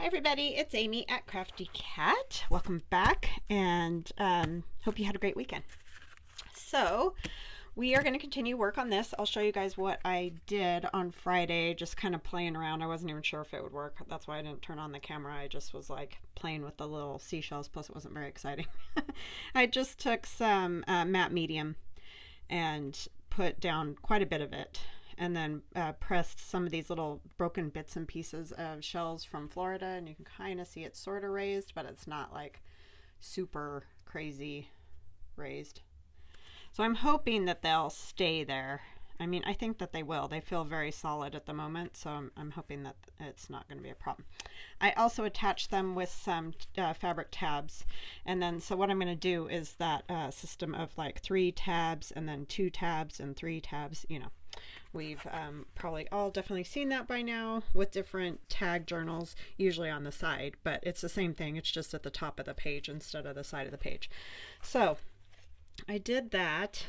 Hi everybody, it's Amy at Crafty Cat. Welcome back, and hope you had a great weekend. So we are going to continue work on this. I'll show you guys what I did on Friday, just kind of playing around. I wasn't even sure if it would work. That's why I didn't turn on the camera. I just was like playing with the little seashells, plus it wasn't very exciting. I just took some matte medium and put down quite a bit of it, and then pressed some of these little broken bits and pieces of shells from Florida, and you can kind of see it's sort of raised, but it's not like super crazy raised. So I'm hoping that they'll stay there. I mean, I think that they will. They feel very solid at the moment, so I'm hoping that it's not going to be a problem. I also attached them with some fabric tabs, and then so what I'm going to do is that system of like 3 tabs and then 2 tabs and 3 tabs, you know. We've probably all definitely seen that by now with different tag journals, usually on the side, but it's the same thing. It's just at the top of the page instead of the side of the page. So I did that.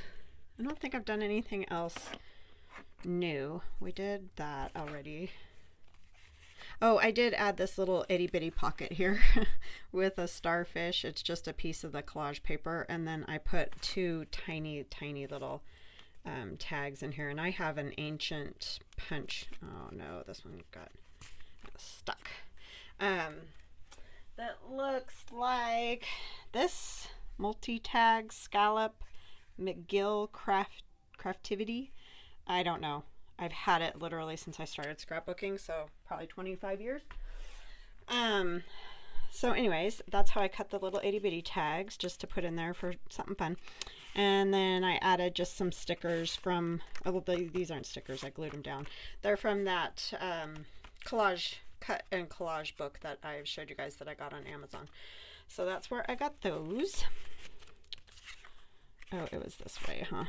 I don't think I've done anything else new. We did that already. Oh, I did add this little itty bitty pocket here with a starfish. It's just a piece of the collage paper, and then I put 2 tiny little tags in here, and I have an ancient punch. Oh no, this one got stuck. That looks like this multi-tag scallop McGill craftivity. I don't know. I've had it literally since I started scrapbooking, so probably 25 years. So anyways, that's how I cut the little itty bitty tags, just to put in there for something fun. And then I added just some stickers from, oh, well, these aren't stickers, I glued them down. They're from that collage, cut and collage book that I showed you guys that I got on Amazon. So that's where I got those. Oh, it was this way, huh?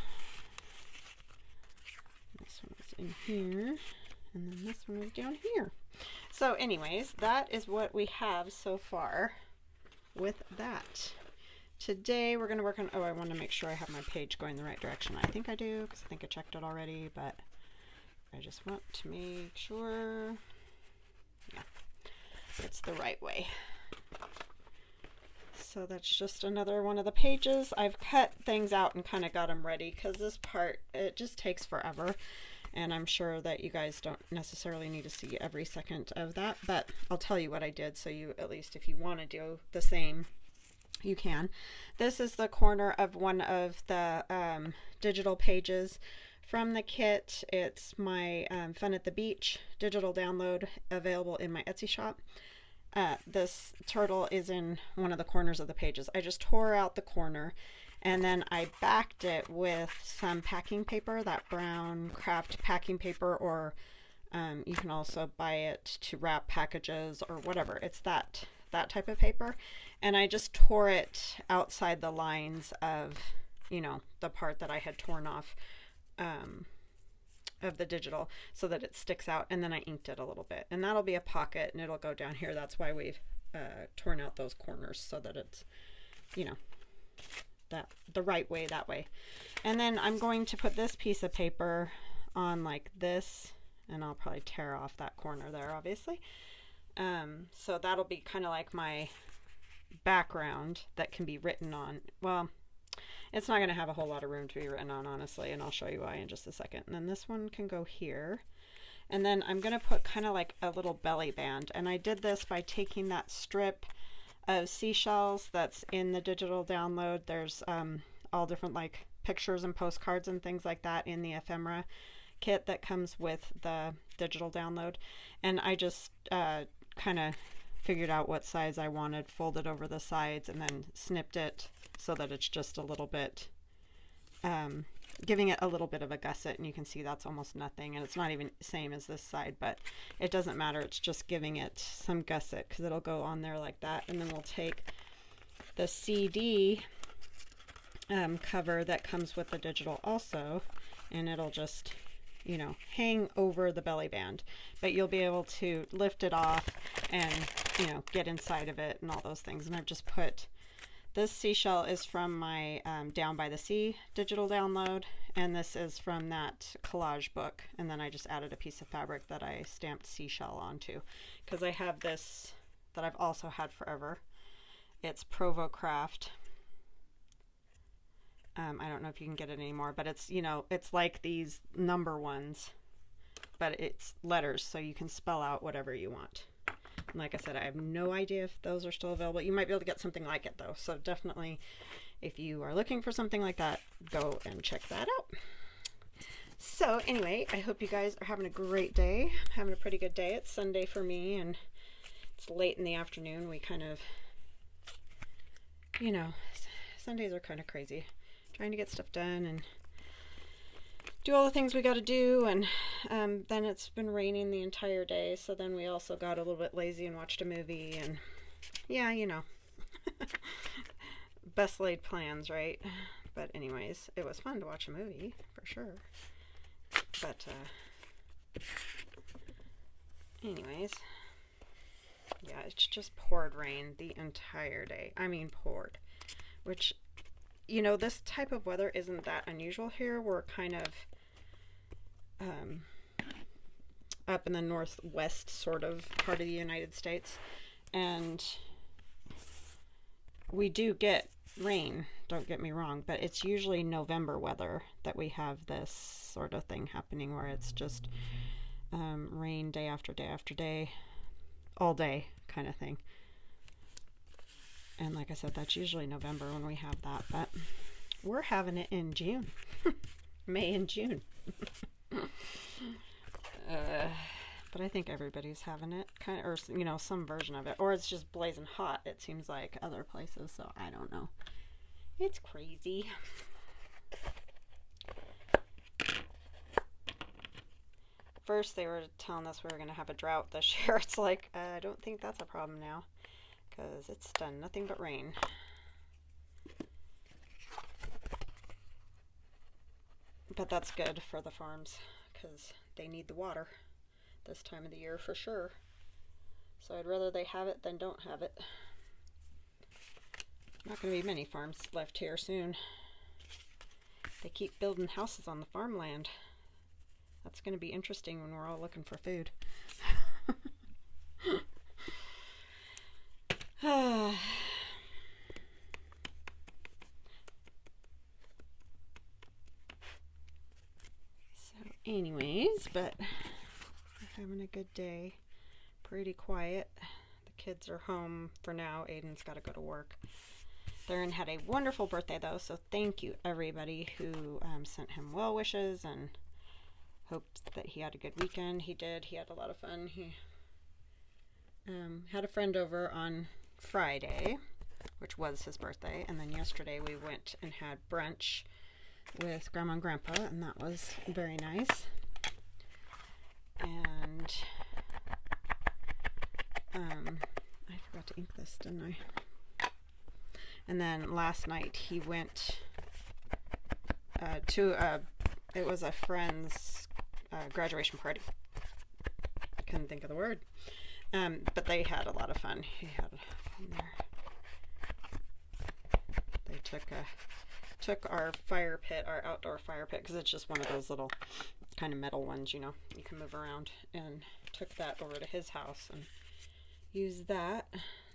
This one was in here, and then this one was down here. So anyways, that is what we have so far with that. Today we're going to work on, oh, I want to make sure I have my page going the right direction. I think I do, because I think I checked it already, but I just want to make sure, yeah, it's the right way. So that's just another one of the pages. I've cut things out and kind of got them ready, because this part, it just takes forever. And I'm sure that you guys don't necessarily need to see every second of that, but I'll tell you what I did, so you, at least if you want to do the same, you can. This is the corner of one of the digital pages from the kit. It's my Fun at the Beach digital download, available in my Etsy shop. This turtle is in one of the corners of the pages. I just tore out the corner, and then I backed it with some packing paper, that brown craft packing paper, or you can also buy it to wrap packages or whatever. It's that type of paper. And I just tore it outside the lines of, you know, the part that I had torn off of the digital, so that it sticks out, and then I inked it a little bit, and that'll be a pocket, and it'll go down here. That's why we've torn out those corners, so that it's, you know, that the right way, that way. And then I'm going to put this piece of paper on like this, and I'll probably tear off that corner there, obviously. So that'll be kind of like my background that can be written on. Well, it's not going to have a whole lot of room to be written on, honestly, and I'll show you why in just a second. And then this one can go here. And then I'm going to put kind of like a little belly band. And I did this by taking that strip of seashells that's in the digital download. There's all different like pictures and postcards and things like that in the ephemera kit that comes with the digital download. And I just kind of figured out what size I wanted, folded over the sides, and then snipped it so that it's just a little bit, giving it a little bit of a gusset, and you can see that's almost nothing, and it's not even the same as this side, but it doesn't matter. It's just giving it some gusset, because it'll go on there like that. And then we'll take the CD cover that comes with the digital also, and it'll just, you know, hang over the belly band, but you'll be able to lift it off and, you know, get inside of it and all those things. And I've just put, this seashell is from my Down by the Sea digital download, and this is from that collage book. And then I just added a piece of fabric that I stamped seashell onto, because I have this that I've also had forever. It's Provo Craft. I don't know if you can get it anymore, but it's, you know, it's like these number ones, but it's letters, so you can spell out whatever you want. And like I said, I have no idea if those are still available. You might be able to get something like it though. So definitely, if you are looking for something like that, go and check that out. So anyway, I hope you guys are having a great day. I'm having a pretty good day. It's Sunday for me, and it's late in the afternoon. We kind of, you know, Sundays are kind of crazy. Trying to get stuff done and do all the things we got to do, and then it's been raining the entire day, so then we also got a little bit lazy and watched a movie, and yeah, you know, best laid plans, right? But anyways, it was fun to watch a movie for sure. But anyways, yeah, it's just poured rain the entire day. I mean poured, which, you know, this type of weather isn't that unusual here. We're kind of up in the northwest sort of part of the United States, and we do get rain, don't get me wrong, but it's usually November weather that we have this sort of thing happening, where it's just rain day after day after day, all day kind of thing. And like I said, that's usually November when we have that, but we're having it in June. May and June. But I think everybody's having it, kind of, or, you know, some version of it, or it's just blazing hot, it seems like, other places, so I don't know. It's crazy. First they were telling us we were going to have a drought this year. It's like, I don't think that's a problem now, because it's done nothing but rain. But that's good for the farms, because they need the water this time of the year for sure. So I'd rather they have it than don't have it. Not going to be many farms left here soon. They keep building houses on the farmland. That's going to be interesting when we're all looking for food. So anyways, but we're having a good day. Pretty quiet. The kids are home for now. Aiden's got to go to work. Theron had a wonderful birthday though, so thank you everybody who sent him well wishes and hoped that he had a good weekend. He did. He had a lot of fun. He had a friend over on Friday, which was his birthday, and then yesterday we went and had brunch with Grandma and Grandpa, and that was very nice. And I forgot to ink this, didn't I? And then last night he went to it was a friend's graduation party. Couldn't think of the word. But they had a lot of fun. He had fun there. They took our fire pit, our outdoor fire pit, because it's just one of those little kind of metal ones, you know, you can move around, and took that over to his house and used that,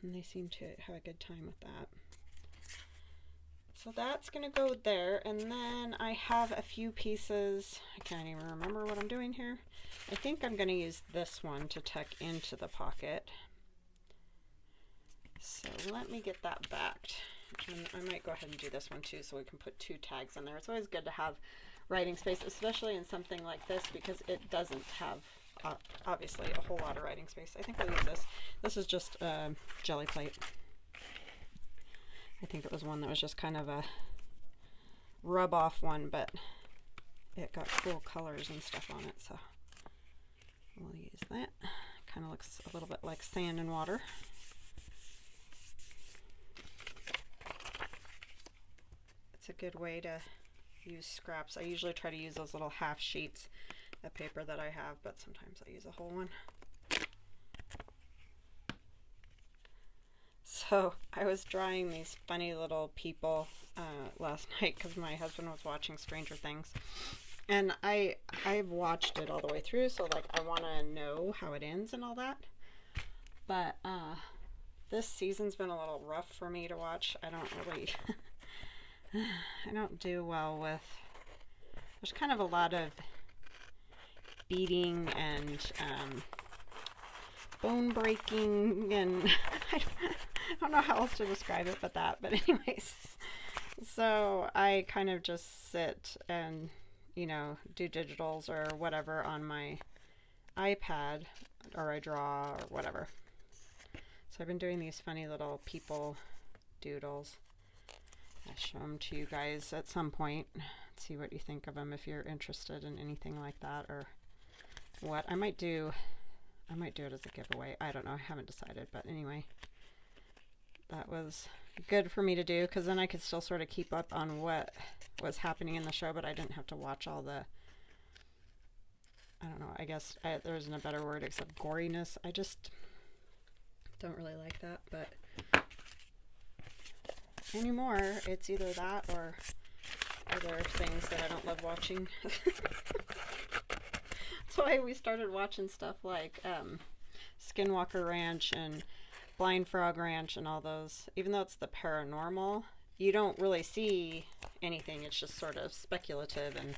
and they seemed to have a good time with that. So that's going to go there, and then I have a few pieces. I can't even remember what I'm doing here. I think I'm going to use this one to tuck into the pocket. So let me get that backed. And I might go ahead and do this one too, so we can put 2 tags in there. It's always good to have writing space, especially in something like this, because it doesn't have, obviously, a whole lot of writing space. I think we'll use this. This is just a jelly plate. I think it was one that was just kind of a rub off one, but it got cool colors and stuff on it, so we'll use that. Kind of looks a little bit like sand and water. It's a good way to use scraps. I usually try to use those little half sheets of paper that I have, but sometimes I use a whole one. So I was drawing these funny little people last night because my husband was watching Stranger Things, and I've watched it all the way through, so like I want to know how it ends and all that. But this season's been a little rough for me to watch. I don't really, I don't do well with, there's kind of a lot of beating and bone breaking, and I don't know how else to describe it but that. But anyways, so I kind of just sit and, you know, do digitals or whatever on my iPad, or I draw or whatever. So I've been doing these funny little people doodles. I'll show them to you guys at some point. See what you think of them if you're interested in anything like that, or what. I might do it as a giveaway. I don't know. I haven't decided. But anyway, that was good for me to do, because then I could still sort of keep up on what was happening in the show, but I didn't have to watch all the, I don't know, I guess there isn't a better word except goriness. I just don't really like that. But anymore, it's either that or other things that I don't love watching. That's why we started watching stuff like Skinwalker Ranch and Blind Frog Ranch and all those. Even though it's the paranormal, you don't really see anything. It's just sort of speculative, and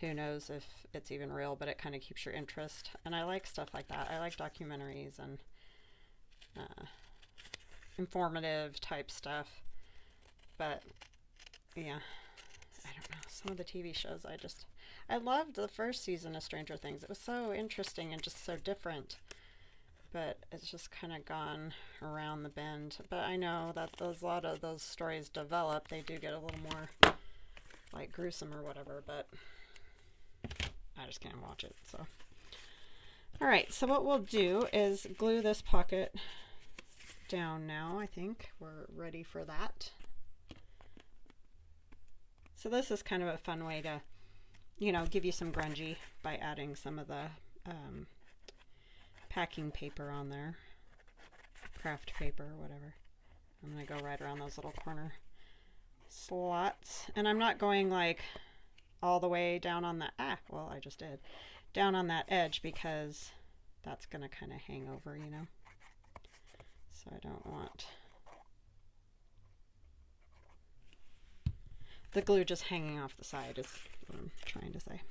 who knows if it's even real, but it kind of keeps your interest. And I like stuff like that. I like documentaries and informative type stuff. But yeah, I don't know. Some of the TV shows, I loved the first season of Stranger Things. It was so interesting and just so different. But it's just kind of gone around the bend. But I know that a lot of those stories develop. They do get a little more like gruesome or whatever, but I just can't watch it. So, all right. So what we'll do is glue this pocket down now. I think we're ready for that. So this is kind of a fun way to, you know, give you some grungy by adding some of the packing paper on there, craft paper or whatever. I'm going to go right around those little corner slots. And I'm not going like all the way down on the, well, I just did, down on that edge, because that's going to kind of hang over, you know. So I don't want the glue just hanging off the side, is what I'm trying to say.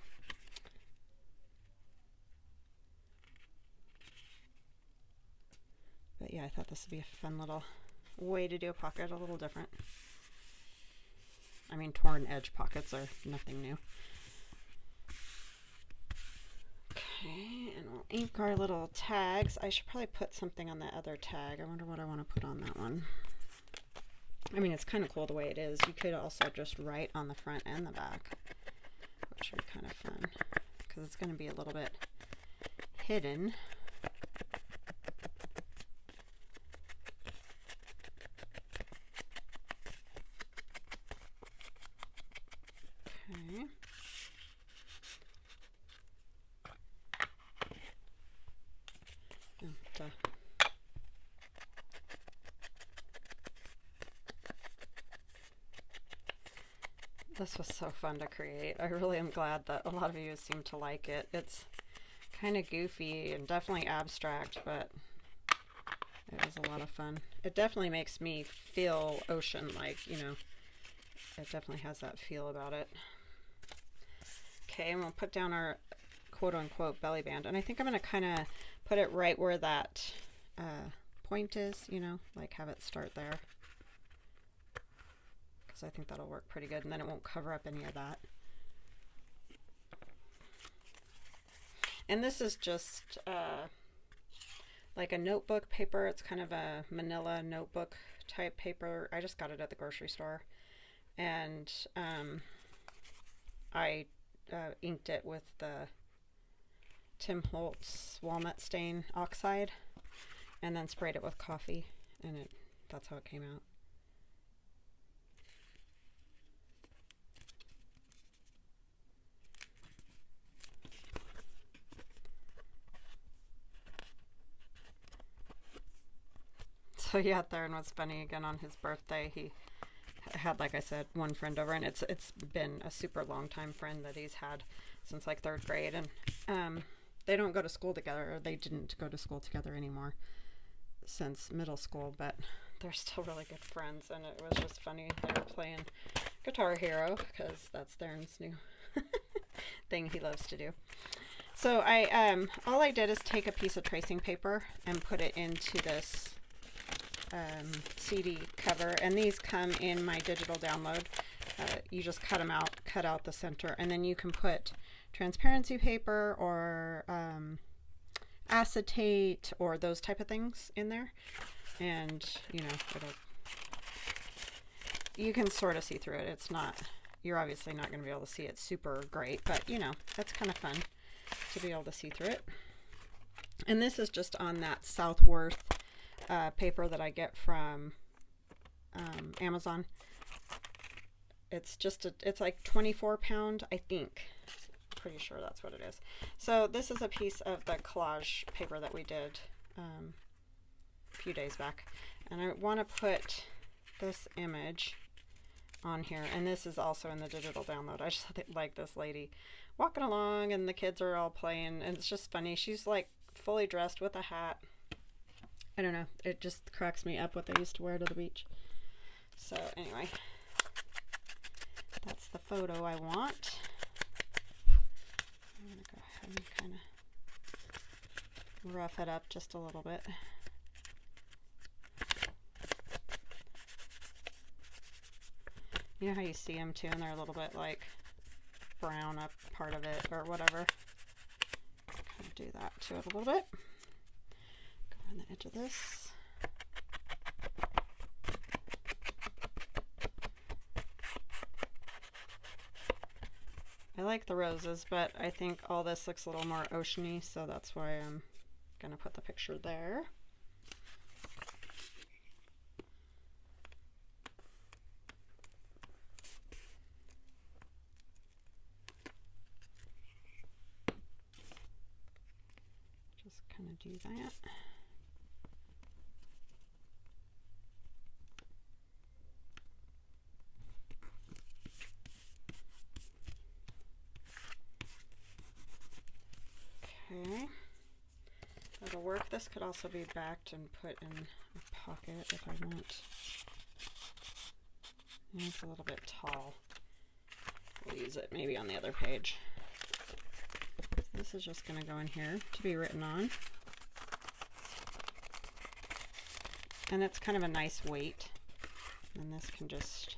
But yeah, I thought this would be a fun little way to do a pocket, a little different. I mean, torn edge pockets are nothing new. Okay, and we'll ink our little tags. I should probably put something on that other tag. I wonder what I want to put on that one. I mean, it's kind of cool the way it is. You could also just write on the front and the back, which would be kind of fun, because it's going to be a little bit hidden. Okay. And, this was so fun to create. I really am glad that a lot of you seem to like it. It's kind of goofy and definitely abstract, but it was a lot of fun. It definitely makes me feel ocean-like, you know. It definitely has that feel about it. Okay, and we'll put down our quote-unquote belly band. And I think I'm going to kind of put it right where that point is, you know, like have it start there. So I think that'll work pretty good, and then it won't cover up any of that. And this is just like a notebook paper. It's kind of a manila notebook type paper. I just got it at the grocery store, and I inked it with the Tim Holtz walnut stain oxide, and then sprayed it with coffee, and that's how it came out. So yeah, Theron was funny again on his birthday. He had, like I said, one friend over, and it's been a super long time friend that he's had since like 3rd grade, and they don't go to school together, or they didn't go to school together anymore. since middle school, but they're still really good friends, and it was just funny. They were playing Guitar Hero because that's Theron's new thing he loves to do. So all I did is take a piece of tracing paper and put it into this CD cover, and these come in my digital download. You just cut them out, cut out the center, and then you can put transparency paper or acetate or those type of things in there, and you know, you can sort of see through it. It's not, you're obviously not going to be able to see it super great, but you know, that's kind of fun to be able to see through it. And this is just on that Southworth paper that I get from Amazon. It's just it's like 24 pound, I think. Pretty sure that's what it is. So this is a piece of the collage paper that we did a few days back, and I want to put this image on here, and this is also in the digital download. I just like this lady walking along, and the kids are all playing, and it's just funny. She's like fully dressed with a hat. I don't know, it just cracks me up what they used to wear to the beach. So anyway, that's the photo I want. I'm gonna go ahead and kind of rough it up just a little bit. You know how you see them too, and they're a little bit like brown up part of it or whatever. Kind of do that to it a little bit. Go on the edge of this. I like the roses, but I think all this looks a little more oceany, so that's why I'm going to put the picture there. Just kind of do that. Okay, that'll work. This could also be backed and put in a pocket if I want. It's a little bit tall. We'll use it maybe on the other page. This is just going to go in here to be written on. And it's kind of a nice weight. And this can just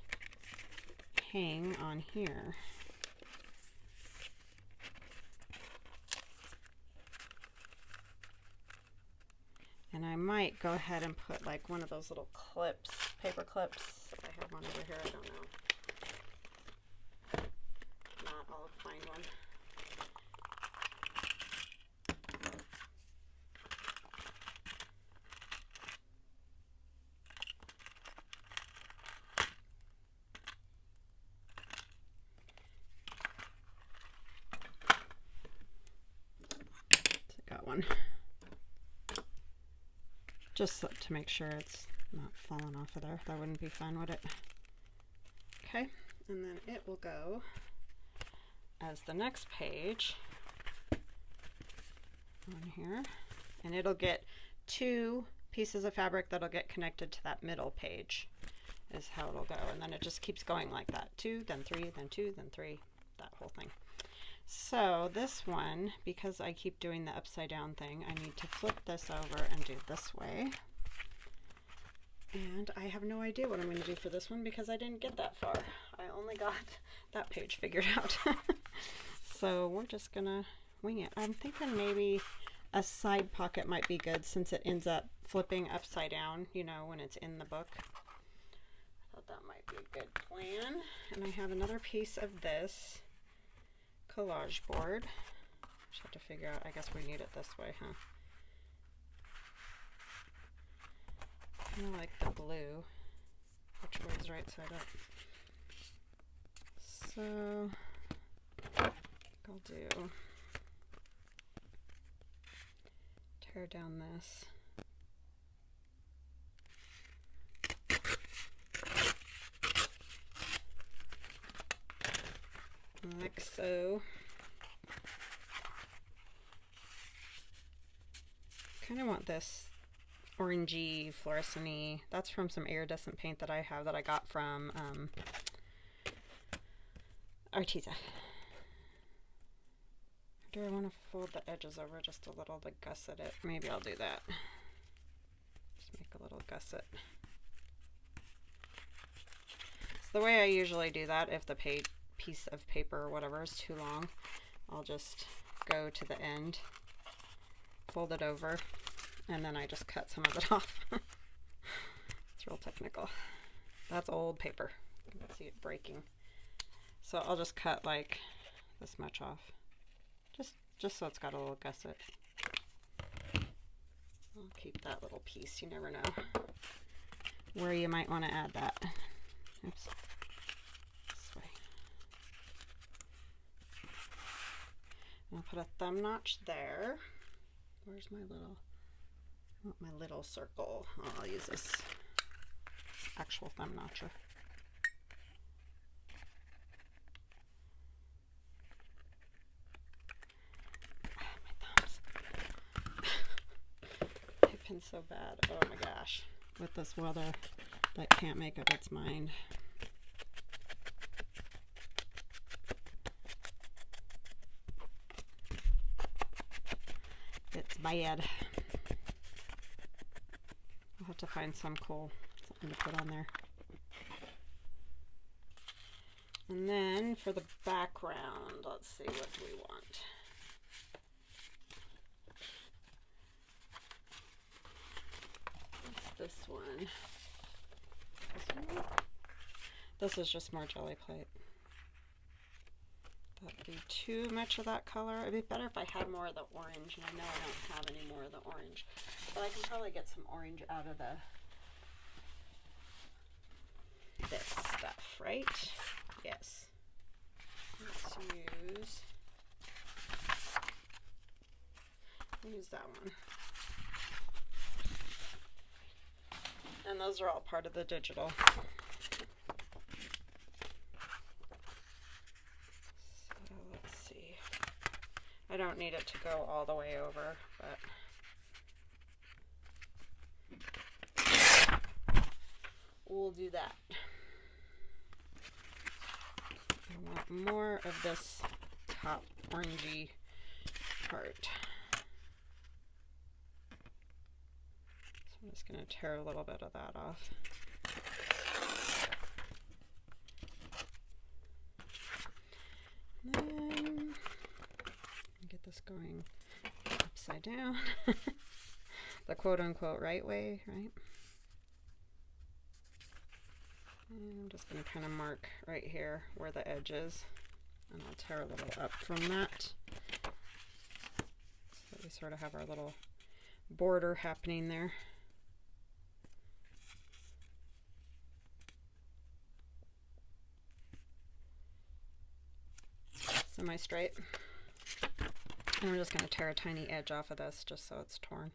hang on here. And I might go ahead and put like one of those little clips, paper clips. If I have one over here, I don't know. If not, I'll find one. So I got one. Just to make sure it's not falling off of there. That wouldn't be fun, would it? Okay, and then it will go as the next page on here, and it'll get 2 pieces of fabric that'll get connected to that middle page is how it'll go, and then it just keeps going like that. 2, then 3, then 2, then 3, that whole thing. So this one, because I keep doing the upside down thing, I need to flip this over and do this way. And I have no idea what I'm going to do for this one because I didn't get that far. I only got that page figured out. So we're just going to wing it. I'm thinking maybe a side pocket might be good since it ends up flipping upside down, you know, when it's in the book. I thought that might be a good plan. And I have another piece of this collage board. Just have to figure out, I guess we need it this way, huh? I kind of like the blue. Which way is right side up? So I'll do tear down this. Like so. Kind of want this orangey, fluorescent-y. That's from some iridescent paint that I have that I got from Arteza. Do I want to fold the edges over just a little to gusset it? Maybe I'll do that. Just make a little gusset. So the way I usually do that, if the piece of paper or whatever is too long, I'll just go to the end, fold it over, and then I just cut some of it off. It's real technical. That's old paper. You can see it breaking. So I'll just cut like this much off. Just so it's got a little gusset. I'll keep that little piece. You never know where you might want to add that. Oops. This way. I'll put a thumb notch there. Where's my little circle? Oh, I'll use this actual thumb notcher. So bad. Oh my gosh. With this weather that can't make up its mind. It's bad. I'll have to find some cool something to put on there. And then for the background, let's see what we want. This one. This is just more jelly plate. That'd be too much of that color. It'd be better if I had more of the orange, and I know I don't have any more of the orange. But I can probably get some orange out of this stuff, right? Yes. Let's use that one. And those are all part of the digital. So let's see. I don't need it to go all the way over, but we'll do that. I want more of this top orangey part. I'm just going to tear a little bit of that off. And then get this going upside down. The quote-unquote right way, right? And I'm just going to kind of mark right here where the edge is. And I'll tear a little up from that. So we sort of have our little border happening there. Semi-straight. And we're just going to tear a tiny edge off of this just so it's torn.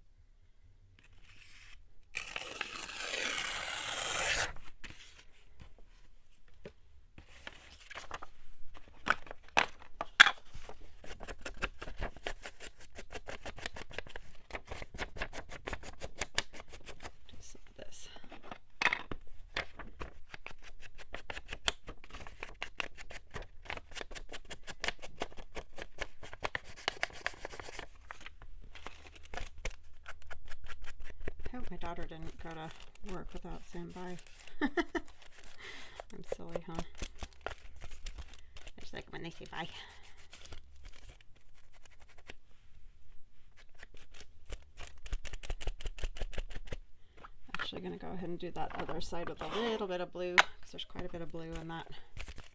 My daughter didn't go to work without saying bye. I'm silly, huh? It's like when they say bye. Actually going to go ahead and do that other side with a little bit of blue because there's quite a bit of blue in that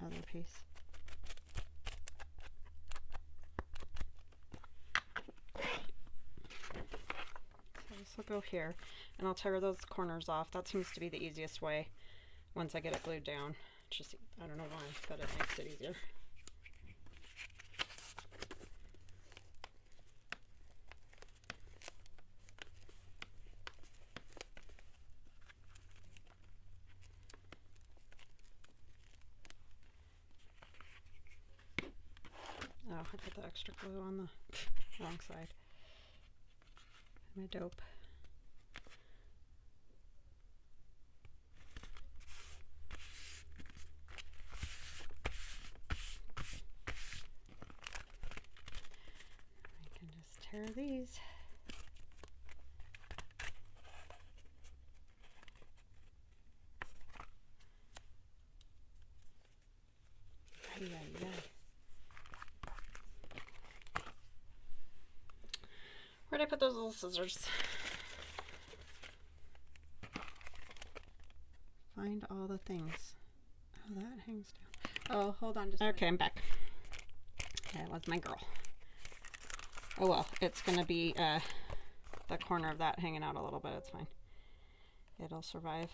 other piece. Will go here, and I'll tear those corners off. That seems to be the easiest way once I get it glued down. It's just, I don't know why, but it makes it easier. Oh, I put the extra glue on the wrong side. My dope. Where are these? Ay, ay, ay. Where'd I put those little scissors? Find all the things. Oh, that hangs down. Oh, hold on just a minute. I'm back. That was my girl. Oh well, it's gonna be the corner of that hanging out a little bit. It's fine. It'll survive.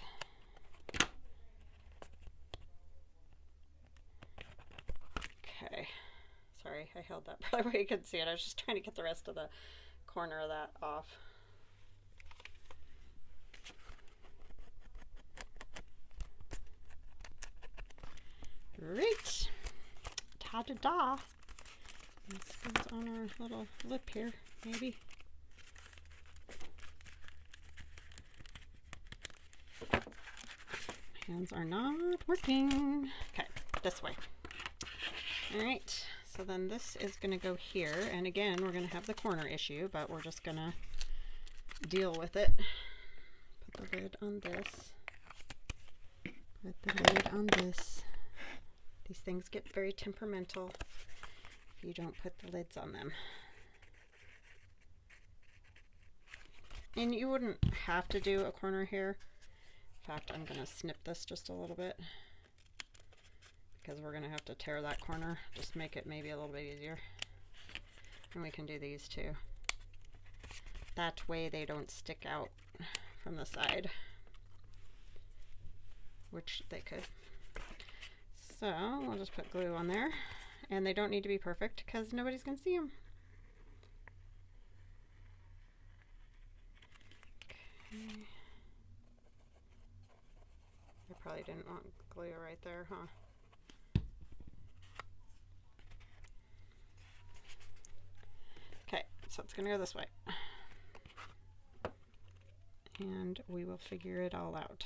Okay. Sorry, I held that probably where you could see it. I was just trying to get the rest of the corner of that off. Right. Ta-da-da. This goes on our little lip here, maybe. My hands are not working. Okay, this way. All right, so then this is going to go here. And again, we're going to have the corner issue, but we're just going to deal with it. Put the lid on this. Put the lid on this. These things get very temperamental if you don't put the lids on them. And you wouldn't have to do a corner here. In fact, I'm going to snip this just a little bit because we're going to have to tear that corner. Just make it maybe a little bit easier. And we can do these too. That way they don't stick out from the side, which they could. So we'll just put glue on there, and they don't need to be perfect because nobody's going to see them. Okay. I probably didn't want glue right there, huh? Okay, so it's going to go this way. And we will figure it all out.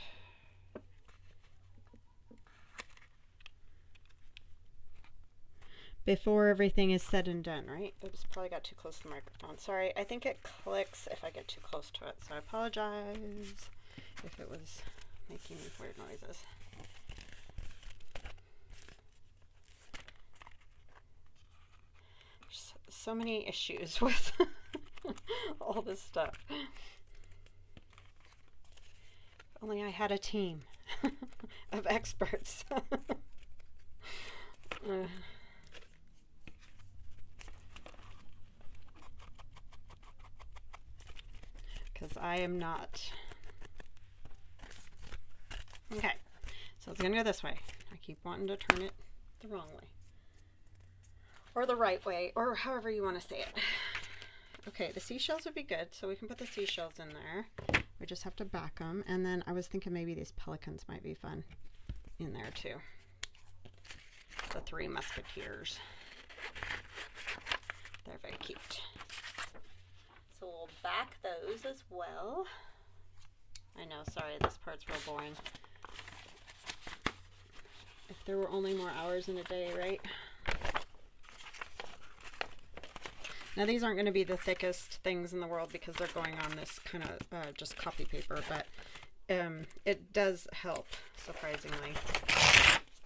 Before everything is said and done, right? Oops, probably got too close to the microphone. Sorry, I think it clicks if I get too close to it, so I apologize if it was making weird noises. There's so many issues with all this stuff. If only I had a team of experts. Because I am not. Okay, so it's going to go this way. I keep wanting to turn it the wrong way. Or the right way, or however you want to say it. Okay, the seashells would be good, so we can put the seashells in there. We just have to back them. And then I was thinking maybe these pelicans might be fun in there too. The Three Musketeers. They're very cute. So we'll back those as well. I know, sorry, this part's real boring. If there were only more hours in a day, right? Now these aren't going to be the thickest things in the world because they're going on this kind of just copy paper, but it does help, surprisingly,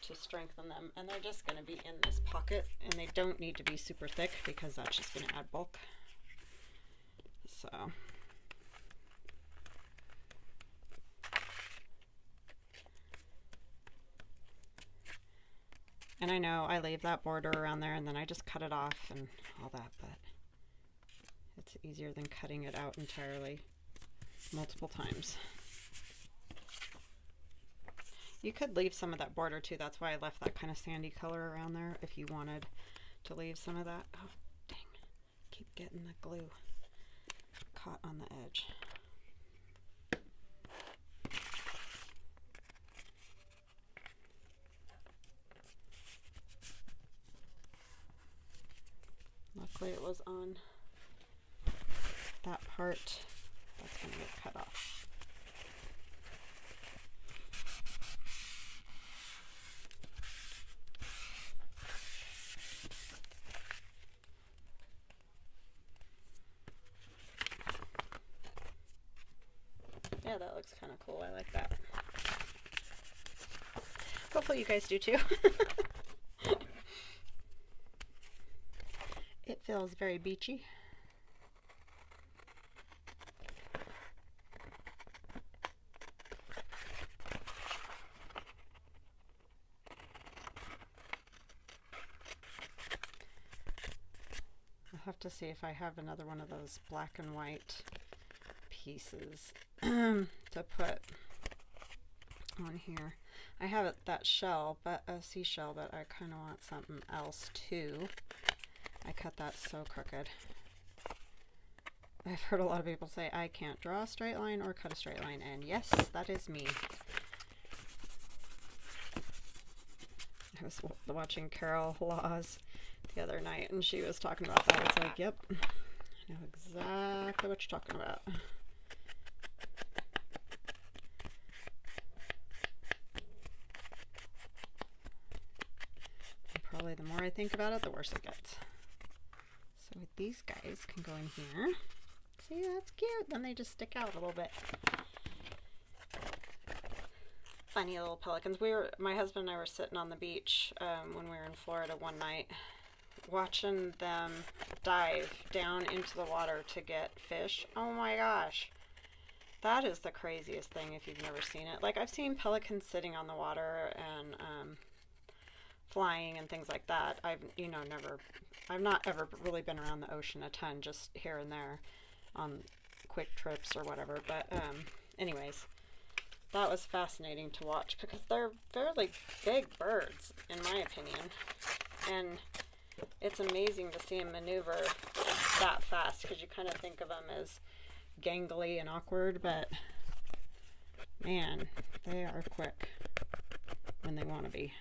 to strengthen them. And they're just going to be in this pocket, and they don't need to be super thick because that's just going to add bulk. So and I know I leave that border around there and then I just cut it off and all that, but it's easier than cutting it out entirely multiple times. You could leave some of that border too. That's why I left that kind of sandy color around there if you wanted to leave some of that. Oh, dang. Keep getting the glue caught on the edge. Luckily it was on that part. That's going to get cut off. Yeah, that looks kind of cool. I like that. Hopefully you guys do too. It feels very beachy. I'll have to see if I have another one of those black and white pieces to put on here. I have that shell, but a seashell, but I kind of want something else too. I cut that so crooked. I've heard a lot of people say I can't draw a straight line or cut a straight line, and yes, that is me. I was watching Carol Laws the other night, and she was talking about that. It's like, yep, I know exactly what you're talking about. And probably the more I think about it, the worse it gets. So these guys can go in here. See, that's cute. Then they just stick out a little bit. Funny little pelicans. My husband and I were sitting on the beach when we were in Florida one night, watching them dive down into the water to get fish. Oh my gosh. That is the craziest thing if you've never seen it. Like, I've seen pelicans sitting on the water and flying and things like that. I've not ever really been around the ocean a ton, just here and there on quick trips or whatever. But anyways, that was fascinating to watch because they're fairly big birds, in my opinion. And it's amazing to see them maneuver that fast because you kind of think of them as gangly and awkward, but man, they are quick when they want to be.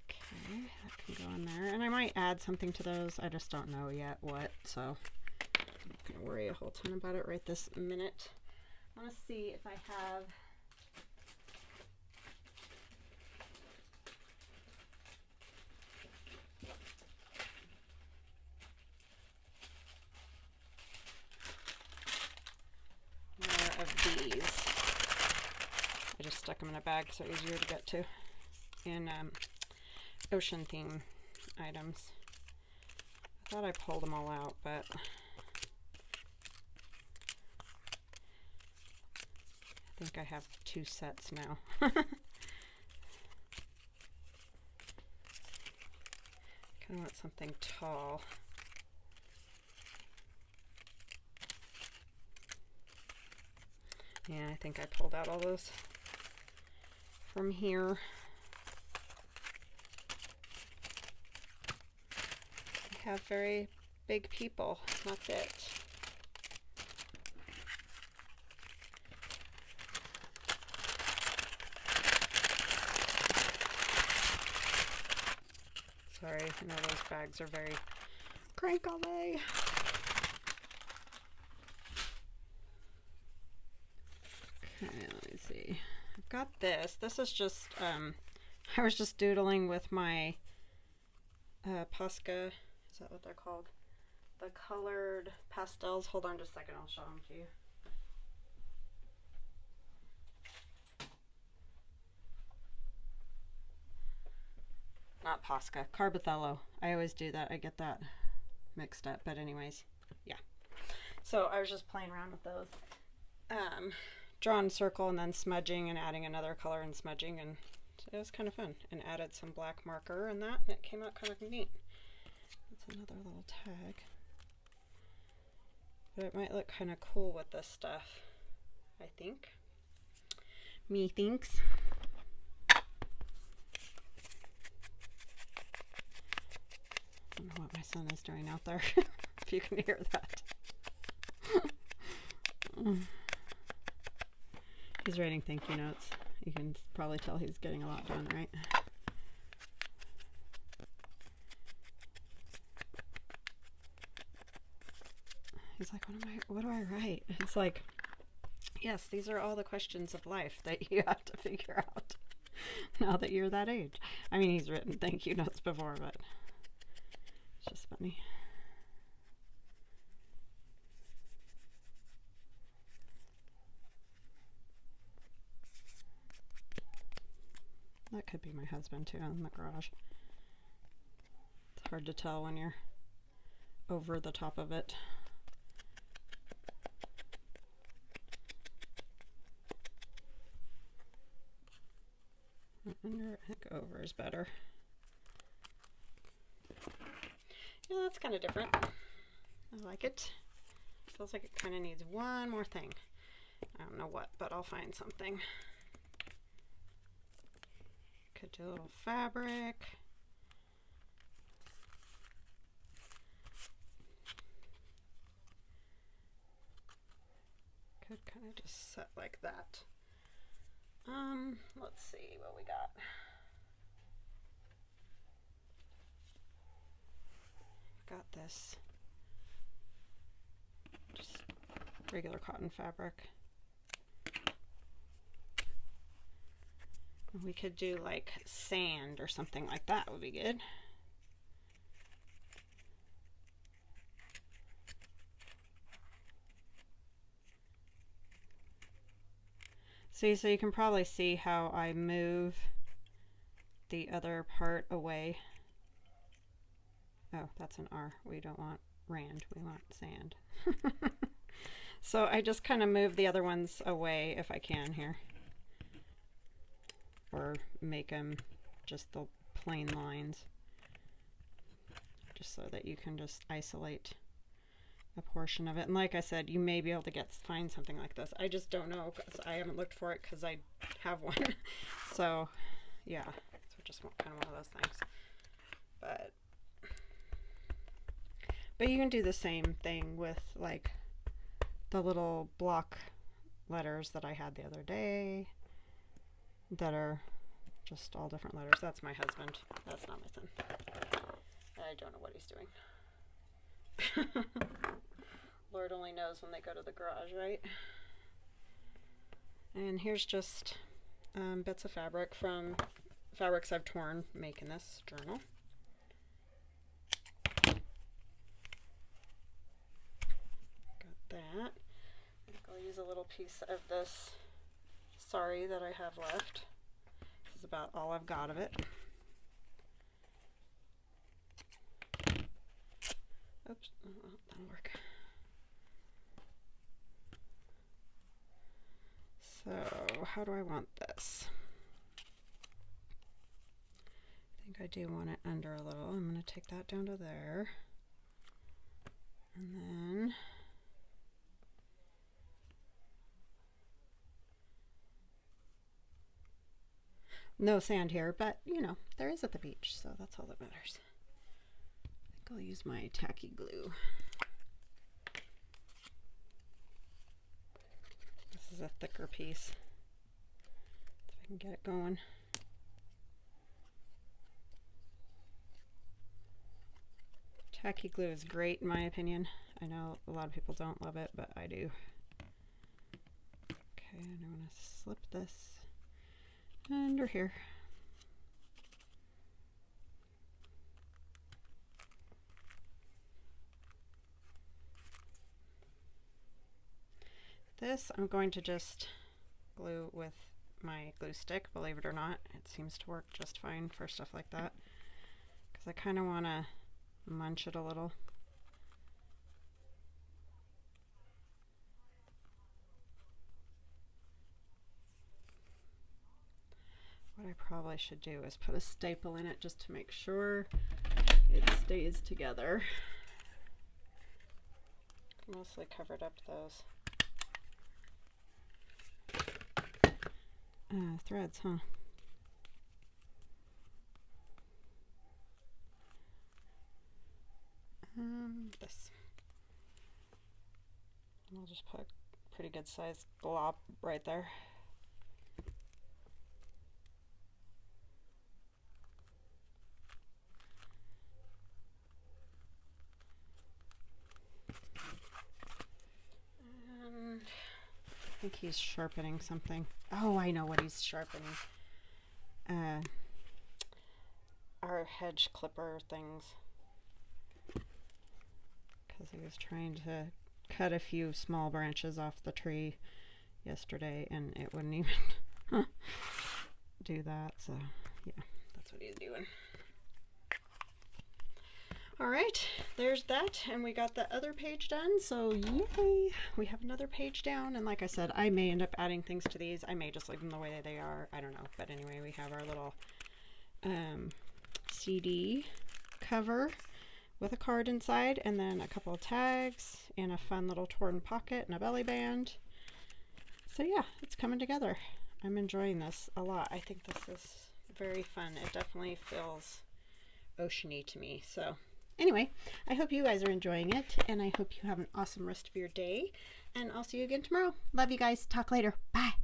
Okay, that can go in there. And I might add something to those. I just don't know yet what, so I'm not going to worry a whole ton about it right this minute. I want to see if I have... of these. I just stuck them in a bag so easier to get to in ocean theme items. I thought I pulled them all out, but I think I have 2 sets now. Kind of want something tall. Yeah, I think I pulled out all those from here. I have very big people. That's it. Sorry, I know those bags are very crinkly. Okay, let me see. I've got this. This is just, I was just doodling with my Posca. Is that what they're called? The colored pastels. Hold on just a second. I'll show them to you. Not Posca. Carbothello. I always do that. I get that mixed up. But anyways, yeah. So I was just playing around with those. Drawn circle and then smudging and adding another color and smudging, and it was kind of fun. And added some black marker and that, and it came out kind of neat. That's another little tag. But it might look kind of cool with this stuff, I think. Me thinks. I don't know what my son is doing out there, if you can hear that. He's writing thank you notes. You can probably tell he's getting a lot done, right? He's like, what do I write? It's like, yes, these are all the questions of life that you have to figure out now that you're that age. I mean, he's written thank you notes before, but it's just funny. could be my husband too in the garage. It's hard to tell when you're over the top of it. Under, I think over is better. Yeah, that's kind of different. I like it. Feels like it kind of needs one more thing. I don't know what, but I'll find something. Could do a little fabric. Could kind of just set like that. Let's see what we got. Got this just regular cotton fabric. We could do like sand or something like that would be good. See, so you can probably see how I move the other part away. Oh, that's an R. We don't want rand, we want sand. So I just kind of move the other ones away if I can here. Or make them just the plain lines. Just so that you can just isolate a portion of it. And like I said, you may be able to find something like this. I just don't know because I haven't looked for it because I have one. So yeah, it's just kind of one of those things. But you can do the same thing with like the little block letters that I had the other day that are just all different letters. That's my husband. That's not my son. I don't know what he's doing. Lord only knows when they go to the garage, right? And here's just bits of fabric from fabrics I've torn making this journal. Got that. I think I'll use a little piece of this sari that I have left. This is about all I've got of it. Oops, oh, that'll work. So, how do I want this? I think I do want it under a little. I'm going to take that down to there. And then no sand here, but you know, there is at the beach, so that's all that matters. I think I'll use my tacky glue. This is a thicker piece. If I can get it going. Tacky glue is great in my opinion. I know a lot of people don't love it, but I do. Okay, and I'm going to slip this under here. This I'm going to just glue with my glue stick, believe it or not. It seems to work just fine for stuff like that because I kind of want to munch it a little. What I probably should do is put a staple in it just to make sure it stays together. Mostly covered up those threads, huh? This. And I'll just put a pretty good sized glob right there. And I think he's sharpening something. Oh, I know what he's sharpening. Our hedge clipper things. Because he was trying to cut a few small branches off the tree yesterday and it wouldn't even do that, so Yeah, that's what he's doing. All right, there's that, and we got the other page done, so yay! We have another page down, and like I said, I may end up adding things to these. I may just leave them the way they are. I don't know, but anyway, we have our little CD cover with a card inside, and then a couple of tags, and a fun little torn pocket, and a belly band. So yeah, it's coming together. I'm enjoying this a lot. I think this is very fun. It definitely feels oceany to me, so... Anyway, I hope you guys are enjoying it, and I hope you have an awesome rest of your day, and I'll see you again tomorrow. Love you guys. Talk later. Bye.